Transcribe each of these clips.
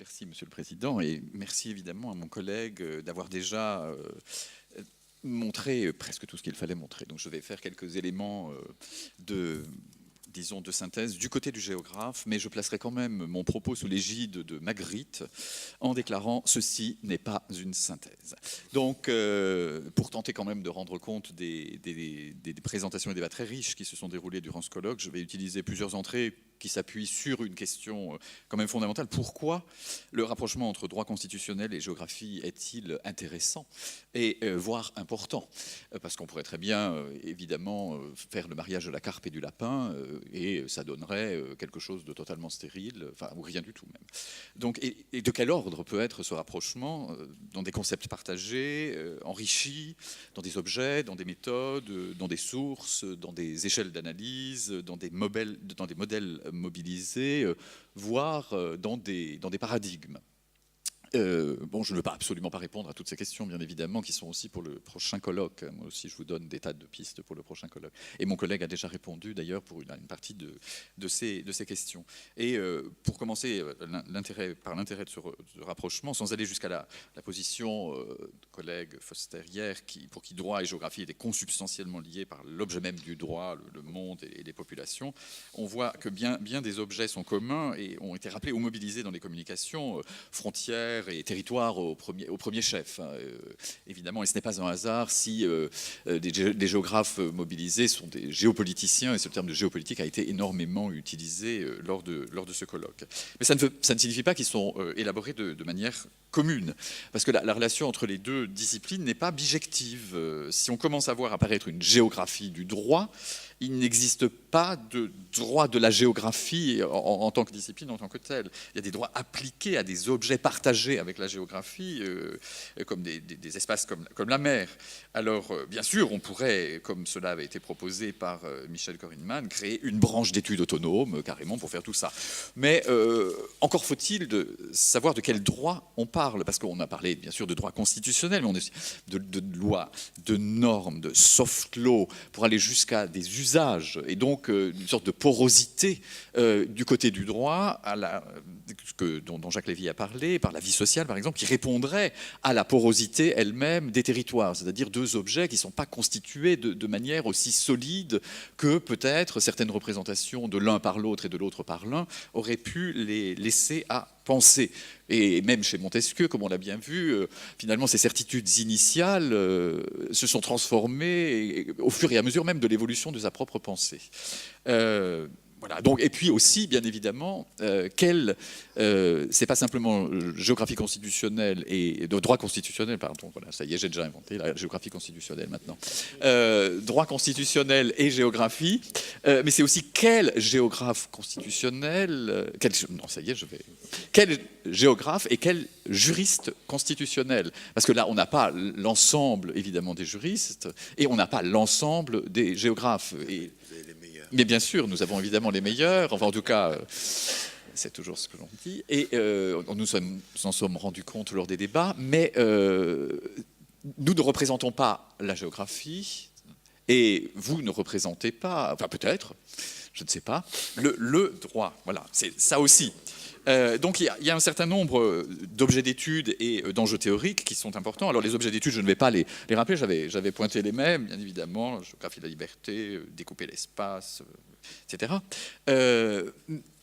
Merci, Monsieur le Président, et merci évidemment à mon collègue d'avoir déjà montré presque tout ce qu'il fallait montrer. Donc je vais faire quelques éléments disons, de synthèse du côté du géographe, mais je placerai quand même mon propos sous l'égide de Magritte en déclarant « ceci n'est pas une synthèse ». Donc, pour tenter quand même de rendre compte des présentations et débats très riches qui se sont déroulés durant ce colloque, je vais utiliser plusieurs entrées qui s'appuie sur une question quand même fondamentale. Pourquoi le rapprochement entre droit constitutionnel et géographie est-il intéressant et voire important? Parce qu'on pourrait très bien, évidemment, faire le mariage de la carpe et du lapin et ça donnerait quelque chose de totalement stérile, enfin, ou rien du tout même. Donc, et de quel ordre peut être ce rapprochement dans des concepts partagés, enrichis, dans des objets, dans des méthodes, dans des sources, dans des échelles d'analyse, dans des modèles mobilisés, voire dans des paradigmes. Bon, je ne veux absolument pas répondre à toutes ces questions, bien évidemment, qui sont aussi pour le prochain colloque. Moi aussi, je vous donne des tas de pistes pour le prochain colloque. Et mon collègue a déjà répondu, d'ailleurs, pour une partie de ces questions. Et pour commencer, par l'intérêt de ce rapprochement, sans aller jusqu'à la position du collègue Foster hier, pour qui droit et géographie étaient consubstantiellement liés par l'objet même du droit, le monde et les populations, on voit que bien des objets sont communs et ont été rappelés ou mobilisés dans les communications, frontières, et territoire au premier chef, hein, évidemment, et ce n'est pas un hasard si des géographes mobilisés sont des géopoliticiens, et ce terme de géopolitique a été énormément utilisé lors de ce colloque. Mais ça ne signifie pas qu'ils sont élaborés de manière commune, parce que la relation entre les deux disciplines n'est pas bijective. Si on commence à voir apparaître une géographie du droit, il n'existe pas de droit de la géographie en tant que discipline, en tant que telle. Il y a des droits appliqués à des objets partagés avec la géographie, comme des espaces comme la mer. Alors, bien sûr, on pourrait, comme cela avait été proposé par Michel Korinman, créer une branche d'études autonome, carrément, pour faire tout ça. Mais encore faut-il savoir de quel droit on parle, parce qu'on a parlé, bien sûr, de droit constitutionnel, mais on est de lois, de normes, de soft law, pour aller jusqu'à des usages, et donc une sorte de porosité du côté du droit, dont Jacques Lévy a parlé, par la vie sociale, par exemple, qui répondrait à la porosité elle-même des territoires, c'est-à-dire deux objets qui ne sont pas constitués de manière aussi solide que peut-être certaines représentations de l'un par l'autre et de l'autre par l'un auraient pu les laisser à penser. Et même chez Montesquieu, comme on l'a bien vu, finalement, ces certitudes initiales se sont transformées au fur et à mesure même de l'évolution de sa propre pensée. Voilà. Donc, et puis aussi, bien évidemment, c'est pas simplement géographie constitutionnelle et de droit constitutionnel, pardon, voilà, ça y est, j'ai déjà inventé la géographie constitutionnelle maintenant. Droit constitutionnel et géographie, mais c'est aussi quel géographe constitutionnel, quel géographe et quel juriste constitutionnel. Parce que là, on n'a pas l'ensemble, évidemment, des juristes et on n'a pas l'ensemble des géographes. Mais bien sûr, nous avons évidemment les meilleurs, enfin en tout cas, c'est toujours ce que l'on dit, et nous en sommes rendus compte lors des débats, mais nous ne représentons pas la géographie, et vous ne représentez pas, enfin peut-être, je ne sais pas, le droit, voilà, c'est ça aussi. Donc il y a un certain nombre d'objets d'études et d'enjeux théoriques qui sont importants. Alors les objets d'études, je ne vais pas les rappeler, j'avais pointé les mêmes, bien évidemment, géographie de la liberté, découper l'espace, etc.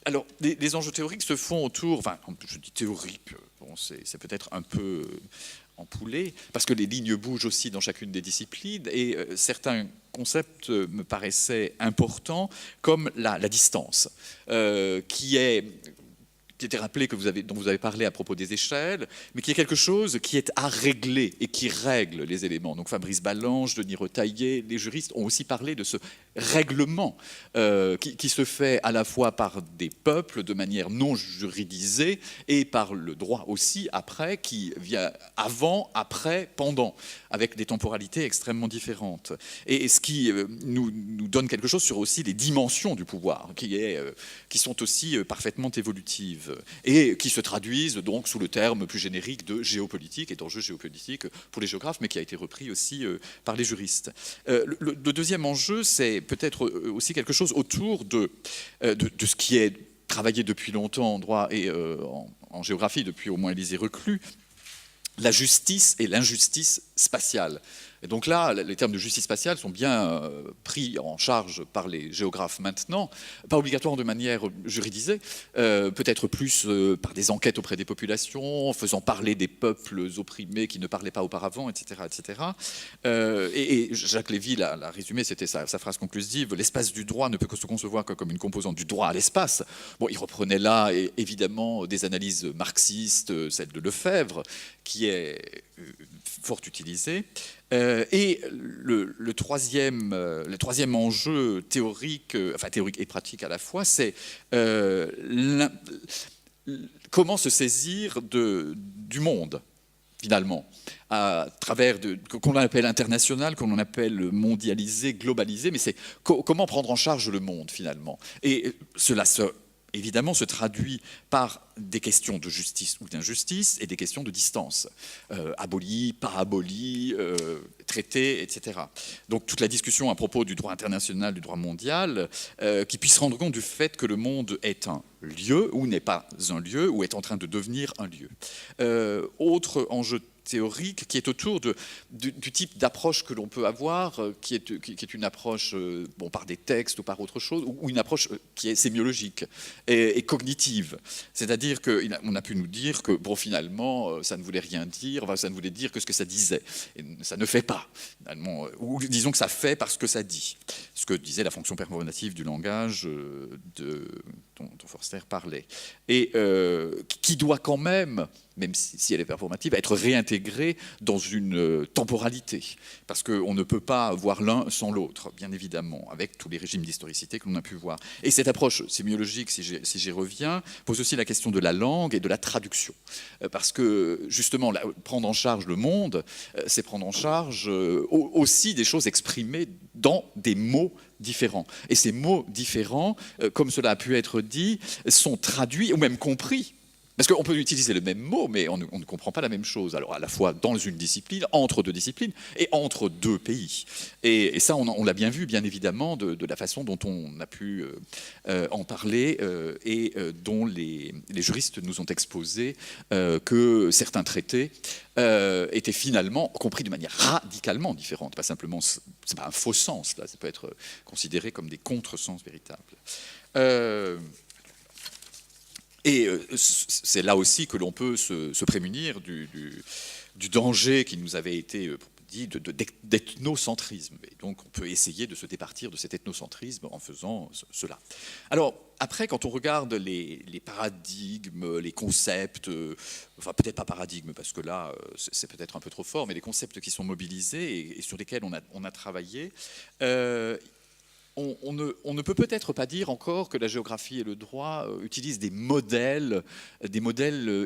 Alors les enjeux théoriques se font autour, enfin je dis théorique, bon, c'est peut-être un peu empoulé, parce que les lignes bougent aussi dans chacune des disciplines, et certains concepts me paraissaient importants, comme la distance, qui était rappelé, dont vous avez parlé à propos des échelles, mais qui est quelque chose qui est à régler et qui règle les éléments. Donc Fabrice Balanche, Denis Retailleau, les juristes ont aussi parlé de ce règlement qui se fait à la fois par des peuples de manière non juridisée et par le droit aussi après, qui vient avant, après, pendant, avec des temporalités extrêmement différentes. Et ce qui nous donne quelque chose sur aussi les dimensions du pouvoir, qui sont aussi parfaitement évolutives et qui se traduisent donc sous le terme plus générique de géopolitique et d'enjeux géopolitiques pour les géographes, mais qui a été repris aussi par les juristes. Le deuxième enjeu, c'est peut-être aussi quelque chose autour de ce qui est travaillé depuis longtemps en droit et en géographie depuis au moins Élisée Reclus, la justice et l'injustice spatiale. Et donc là, les termes de justice spatiale sont bien pris en charge par les géographes maintenant, pas obligatoirement de manière juridisée, peut-être plus par des enquêtes auprès des populations, faisant parler des peuples opprimés qui ne parlaient pas auparavant, etc. etc. Et Jacques Lévy l'a résumé, c'était sa phrase conclusive, l'espace du droit ne peut que se concevoir que comme une composante du droit à l'espace. Bon, il reprenait là, évidemment, des analyses marxistes, celle de Lefebvre, qui est fort utilisée. Et le troisième enjeu théorique, enfin théorique et pratique à la fois, c'est comment se saisir du monde, finalement, à travers qu'on appelle international, qu'on appelle mondialisé, globalisé, mais c'est comment prendre en charge le monde, finalement. Et cela évidemment se traduit par des questions de justice ou d'injustice et des questions de distance. Aboli, pas aboli, traité, etc. Donc toute la discussion à propos du droit international, du droit mondial, qui puisse rendre compte du fait que le monde est un lieu ou n'est pas un lieu ou est en train de devenir un lieu. Autre enjeu théorique qui est autour du type d'approche que l'on peut avoir, qui est une approche par des textes ou par autre chose, ou une approche qui est sémiologique et cognitive. C'est-à-dire qu'on a pu nous dire que finalement, ça ne voulait rien dire, ça ne voulait dire que ce que ça disait. Et ça ne fait pas, finalement. Ou disons que ça fait parce que ça dit. Ce que disait la fonction performative du langage dont Forster parlait. Et qui doit quand même si elle est performative, être réintégrée dans une temporalité. Parce qu'on ne peut pas voir l'un sans l'autre, bien évidemment, avec tous les régimes d'historicité que l'on a pu voir. Et cette approche sémiologique, si j'y reviens, pose aussi la question de la langue et de la traduction. Parce que, justement, prendre en charge le monde, c'est prendre en charge aussi des choses exprimées dans des mots différents. Et ces mots différents, comme cela a pu être dit, sont traduits ou même compris. Parce qu'on peut utiliser le même mot, mais on ne comprend pas la même chose. Alors à la fois dans une discipline, entre deux disciplines, et entre deux pays. Et ça, on l'a bien vu, bien évidemment, de la façon dont on a pu en parler et dont les juristes nous ont exposé que certains traités étaient finalement compris de manière radicalement différente. Pas simplement, c'est pas un faux sens, là, ça peut être considéré comme des contresens véritables. Et c'est là aussi que l'on peut se prémunir du danger qui nous avait été dit d'ethnocentrisme. Et donc on peut essayer de se départir de cet ethnocentrisme en faisant cela. Alors après, quand on regarde les paradigmes, les concepts, enfin peut-être pas paradigmes parce que là c'est peut-être un peu trop fort, mais les concepts qui sont mobilisés et sur lesquels on a travaillé, on ne peut peut-être pas dire encore que la géographie et le droit utilisent des modèles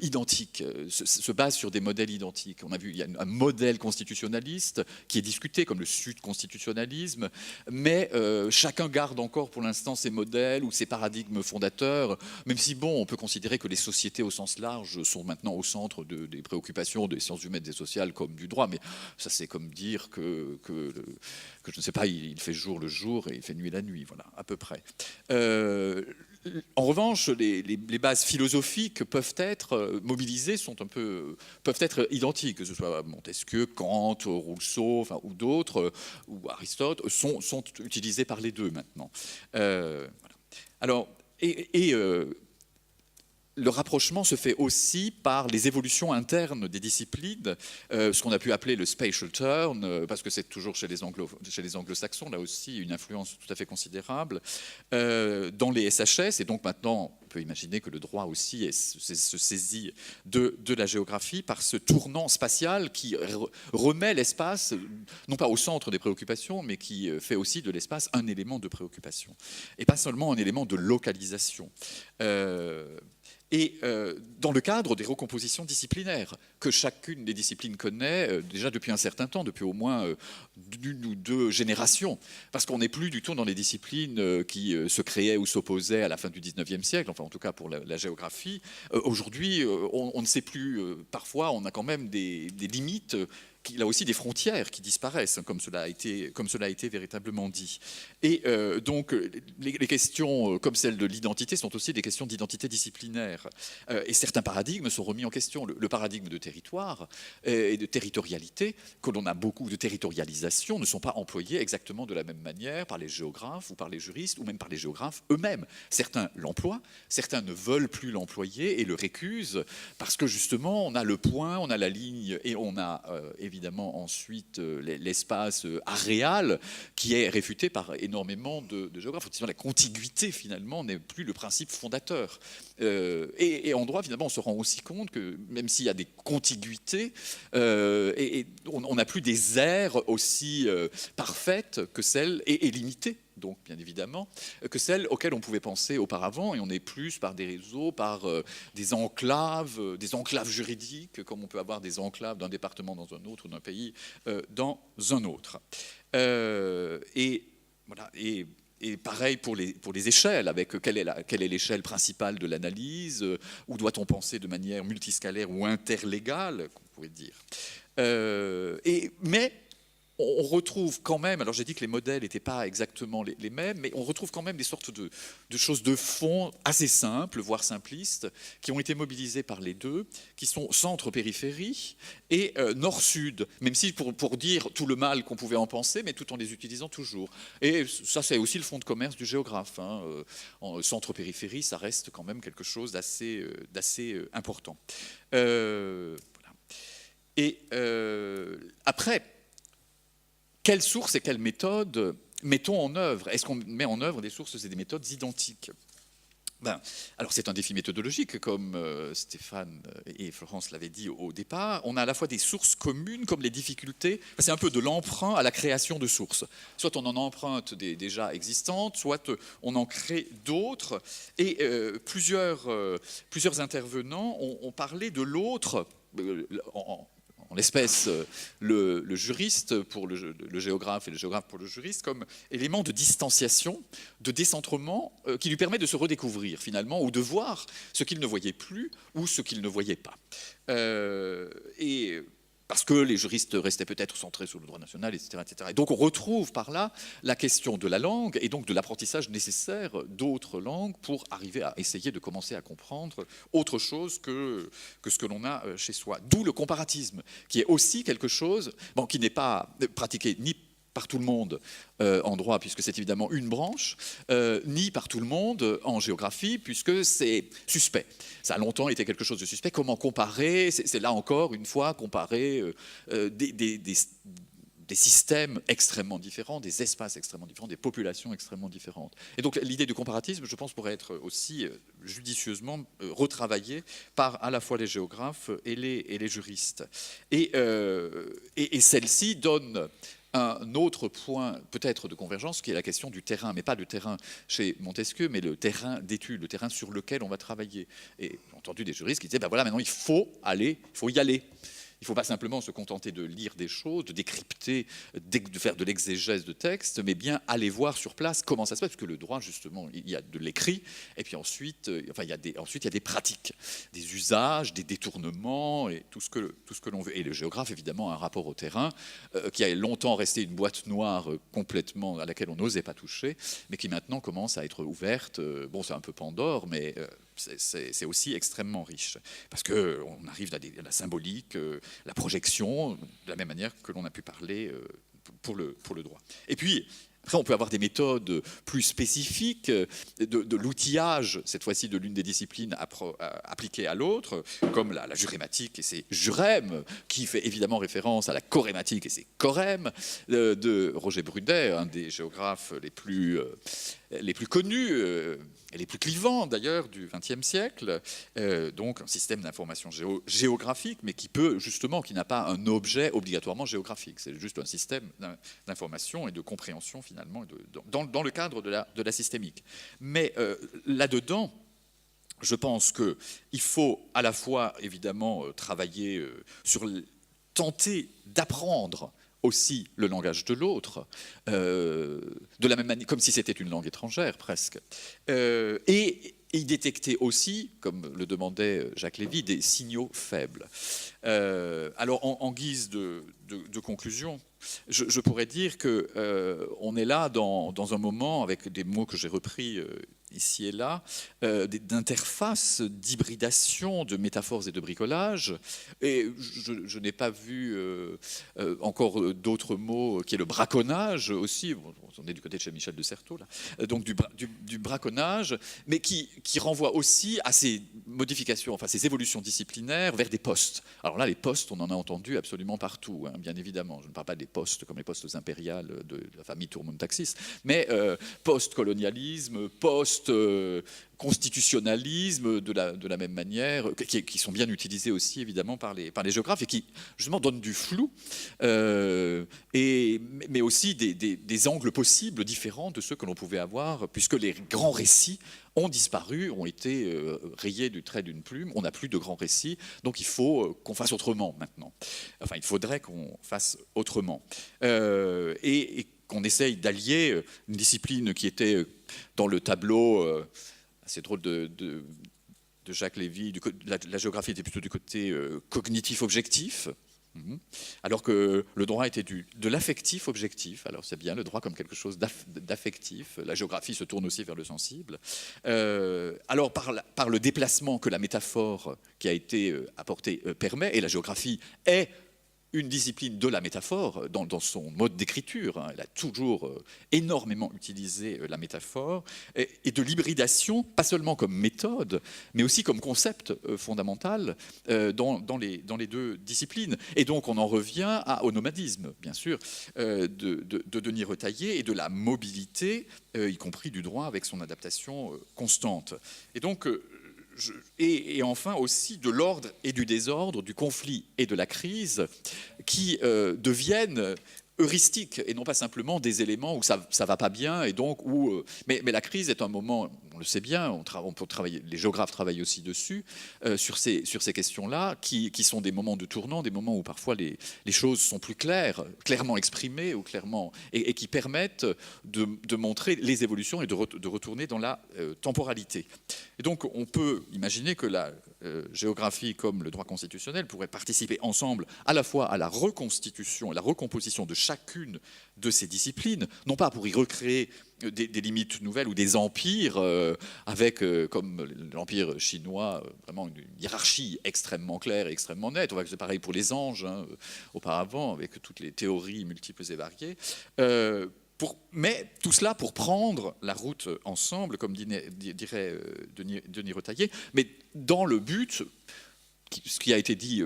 identiques, se basent sur des modèles identiques. On a vu, il y a un modèle constitutionnaliste qui est discuté comme le sud-constitutionnalisme, mais chacun garde encore pour l'instant ses modèles ou ses paradigmes fondateurs, même si on peut considérer que les sociétés au sens large sont maintenant au centre des préoccupations des sciences humaines et sociales comme du droit, mais ça c'est comme dire que je ne sais pas, il fait jour le jour et il fait nuit la nuit, voilà, à peu près. En revanche, les bases philosophiques peuvent être mobilisées, peuvent être identiques, que ce soit Montesquieu, Kant, Rousseau, ou d'autres, ou Aristote, sont utilisées par les deux maintenant. Voilà. Alors, le rapprochement se fait aussi par les évolutions internes des disciplines, ce qu'on a pu appeler le spatial turn, parce que c'est toujours chez les anglo-saxons, là aussi une influence tout à fait considérable, dans les SHS, et donc maintenant on peut imaginer que le droit aussi se saisit de la géographie par ce tournant spatial qui remet l'espace, non pas au centre des préoccupations, mais qui fait aussi de l'espace un élément de préoccupation, et pas seulement un élément de localisation. Et dans le cadre des recompositions disciplinaires que chacune des disciplines connaît déjà depuis un certain temps, depuis au moins une ou deux générations, parce qu'on n'est plus du tout dans les disciplines qui se créaient ou s'opposaient à la fin du 19e siècle, enfin en tout cas pour la géographie. Aujourd'hui, on ne sait plus, parfois on a quand même des limites qu'il a aussi des frontières qui disparaissent, comme cela a été véritablement dit. Et donc, les questions comme celle de l'identité sont aussi des questions d'identité disciplinaire. Et certains paradigmes sont remis en question. Le paradigme de territoire et de territorialité, que l'on a beaucoup de territorialisation, ne sont pas employés exactement de la même manière par les géographes ou par les juristes, ou même par les géographes eux-mêmes. Certains l'emploient, certains ne veulent plus l'employer et le récusent, parce que justement, on a le point, on a la ligne, et on a évidemment ensuite l'espace aréal qui est réfuté par énormément de géographes. La contiguïté, finalement, n'est plus le principe fondateur. Et en droit, finalement, on se rend aussi compte que même s'il y a des contiguïtés, on n'a plus des aires aussi parfaites que celles, et limitées, donc bien évidemment, que celles auxquelles on pouvait penser auparavant, et on est plus par des réseaux, par des enclaves juridiques, comme on peut avoir des enclaves d'un département dans un autre, d'un pays dans un autre. Et voilà. Et pareil pour les échelles, avec quelle est l'échelle principale de l'analyse, où doit-on penser de manière multiscalaire ou interlégale, qu'on pourrait dire. Mais on retrouve quand même, alors j'ai dit que les modèles n'étaient pas exactement les mêmes, mais on retrouve quand même des sortes de choses de fond assez simples, voire simplistes, qui ont été mobilisées par les deux, qui sont centre-périphérie et nord-sud, même si pour dire tout le mal qu'on pouvait en penser, mais tout en les utilisant toujours. Et ça, c'est aussi le fond de commerce du géographe. En centre-périphérie, ça reste quand même quelque chose d'assez important. Voilà. Et après, quelles sources et quelles méthodes mettons en œuvre? Est-ce qu'on met en œuvre des sources et des méthodes identiques? Alors c'est un défi méthodologique, comme Stéphane et Florence l'avaient dit au départ. On a à la fois des sources communes, comme les difficultés. C'est un peu de l'emprunt à la création de sources. Soit on en emprunte des déjà existantes, soit on en crée d'autres. Et plusieurs intervenants ont parlé de l'autre, en l'espèce le juriste pour le géographe et le géographe pour le juriste, comme élément de distanciation, de décentrement qui lui permet de se redécouvrir finalement, ou de voir ce qu'il ne voyait plus ou ce qu'il ne voyait pas. Et parce que les juristes restaient peut-être centrés sur le droit national, etc., etc. Et donc on retrouve par là la question de la langue et donc de l'apprentissage nécessaire d'autres langues pour arriver à essayer de commencer à comprendre autre chose que ce que l'on a chez soi. D'où le comparatisme, qui est aussi quelque chose qui n'est pas pratiqué ni par tout le monde en droit, puisque c'est évidemment une branche, ni par tout le monde en géographie, puisque c'est suspect. Ça a longtemps été quelque chose de suspect. Comment comparer? C'est là encore, une fois, comparer des systèmes extrêmement différents, des espaces extrêmement différents, des populations extrêmement différentes. Et donc l'idée du comparatisme, je pense, pourrait être aussi judicieusement retravaillée par à la fois les géographes et les juristes. Et celle-ci donne un autre point peut-être de convergence, qui est la question du terrain, mais pas du terrain chez Montesquieu, mais le terrain d'étude, le terrain sur lequel on va travailler. Et j'ai entendu des juristes qui disaient, voilà, maintenant il faut y aller. Il ne faut pas simplement se contenter de lire des choses, de décrypter, de faire de l'exégèse de textes, mais bien aller voir sur place comment ça se passe, parce que le droit, justement, il y a de l'écrit, et puis ensuite, il y a des pratiques, des usages, des détournements, et tout ce que l'on veut. Et le géographe, évidemment, a un rapport au terrain qui a longtemps resté une boîte noire complètement à laquelle on n'osait pas toucher, mais qui maintenant commence à être ouverte. C'est un peu Pandore, mais c'est aussi extrêmement riche, parce qu'on arrive à la symbolique, la projection, de la même manière que l'on a pu parler pour le droit. Et puis, après, on peut avoir des méthodes plus spécifiques de l'outillage, cette fois-ci de l'une des disciplines appliquée à l'autre, comme la jurématique et ses jurèmes, qui fait évidemment référence à la chorématique et ses chorèmes, de Roger Brudet, un des géographes les plus connus et les plus clivants d'ailleurs du XXe siècle, donc un système d'information géographique, mais qui n'a pas un objet obligatoirement géographique, c'est juste un système d'information et de compréhension finalement dans le cadre de la systémique. Mais là-dedans, je pense qu'il faut à la fois évidemment travailler tenter d'apprendre aussi le langage de l'autre, de la même manière, comme si c'était une langue étrangère presque, et y détecter aussi, comme le demandait Jacques Lévy, des signaux faibles. Alors, en guise de conclusion, je pourrais dire qu'on est là dans un moment, avec des mots que j'ai repris ici et là, d'interface, d'hybridation, de métaphores et de bricolage. Et je n'ai pas vu encore d'autres mots, qui est le braconnage aussi. Bon, on est du côté de chez Michel de Certeau, là. Donc du braconnage, mais qui renvoie aussi à ces modifications, enfin ces évolutions disciplinaires vers des postes. Alors là, les postes, on en a entendu absolument partout, hein, bien évidemment. Je ne parle pas des postes comme les postes impériales de la famille Tourmont-Taxis, mais post-colonialisme, post-constitutionnalisme, de la même manière, qui sont bien utilisés aussi évidemment par les géographes et qui justement donnent du flou, mais aussi des angles possibles différents de ceux que l'on pouvait avoir, puisque les grands récits ont disparu, ont été rayés du trait d'une plume. On n'a plus de grands récits, donc il faut qu'on fasse autrement maintenant. Enfin, il faudrait qu'on fasse autrement. Et qu'on essaye d'allier une discipline qui était dans le tableau assez drôle de Jacques Lévy. La géographie était plutôt du côté cognitif-objectif, alors que le droit était de l'affectif objectif. Alors c'est bien le droit comme quelque chose d'affectif. La géographie se tourne aussi vers le sensible. Alors par le déplacement que la métaphore qui a été apportée permet, et la géographie est une discipline de la métaphore dans son mode d'écriture. Hein. Elle a toujours énormément utilisé la métaphore, et de l'hybridation, pas seulement comme méthode, mais aussi comme concept fondamental dans les deux disciplines. Et donc on en revient au nomadisme, bien sûr, de Denis Retailleau, et de la mobilité, y compris du droit avec son adaptation constante. Et donc et enfin aussi de l'ordre et du désordre, du conflit et de la crise, qui deviennent heuristiques et non pas simplement des éléments où ça va pas bien, et donc mais la crise est un moment, on le sait bien, on peut travailler, les géographes travaillent aussi dessus, sur ces questions-là, qui sont des moments de tournant, des moments où parfois les choses sont plus clairement exprimées, ou clairement, et qui permettent de montrer les évolutions et de retourner dans la temporalité. Et donc on peut imaginer que la géographie comme le droit constitutionnel pourraient participer ensemble à la fois à la reconstitution et la recomposition de chacune de ces disciplines, non pas pour y recréer des limites nouvelles ou des empires, avec, comme l'empire chinois, vraiment une hiérarchie extrêmement claire et extrêmement nette. On voit que c'est pareil pour les anges, hein, auparavant, avec toutes les théories multiples et variées. Mais tout cela pour prendre la route ensemble, comme dirait Denis Retailleau, mais dans le but, ce qui a été dit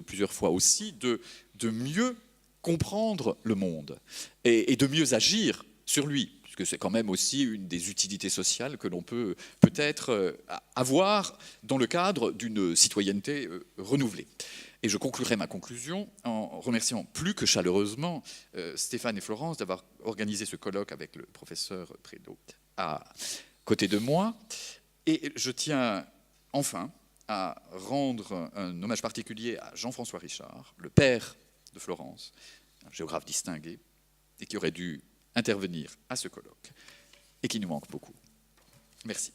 plusieurs fois aussi, de mieux comprendre le monde et de mieux agir sur lui, puisque c'est quand même aussi une des utilités sociales que l'on peut peut-être avoir dans le cadre d'une citoyenneté renouvelée. Et je conclurai ma conclusion en remerciant plus que chaleureusement Stéphane et Florence d'avoir organisé ce colloque avec le professeur Prédo à côté de moi. Et je tiens enfin à rendre un hommage particulier à Jean-François Richard, le père de Florence, un géographe distingué, et qui aurait dû intervenir à ce colloque, et qui nous manque beaucoup. Merci.